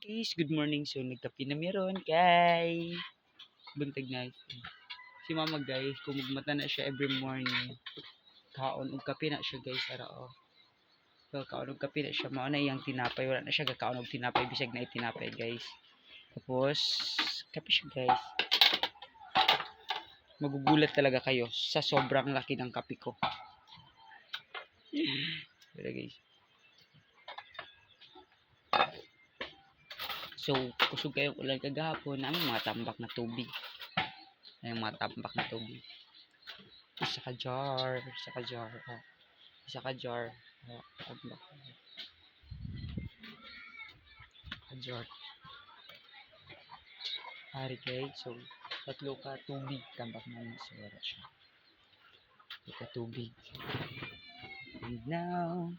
Guys, good morning. So, nagkape na meron, guys. Buntag na. Si mama, guys, kumugmata na siya every morning. Kaon og kape na siya, guys. Ara, oh. So, kaon og kape na siya. Mao na iyang tinapay. Wala na siya gakaon og tinapay. Bisag na tinapay, guys. Tapos, kape siya, guys. Magugulat talaga kayo sa sobrang laki ng kape ko. Pero, guys. So, kusog kayong ulan kagahapon na mga tambak na tubig. Ay, mga tambak na tubig. Isa ka jar. Isa ka jar. Isa ka jar. Tambak. Ka jar. Hari guys. So, tatlo ka tubig. Tambak na yun. So, wala siya. Tatlo ka tubig. And now,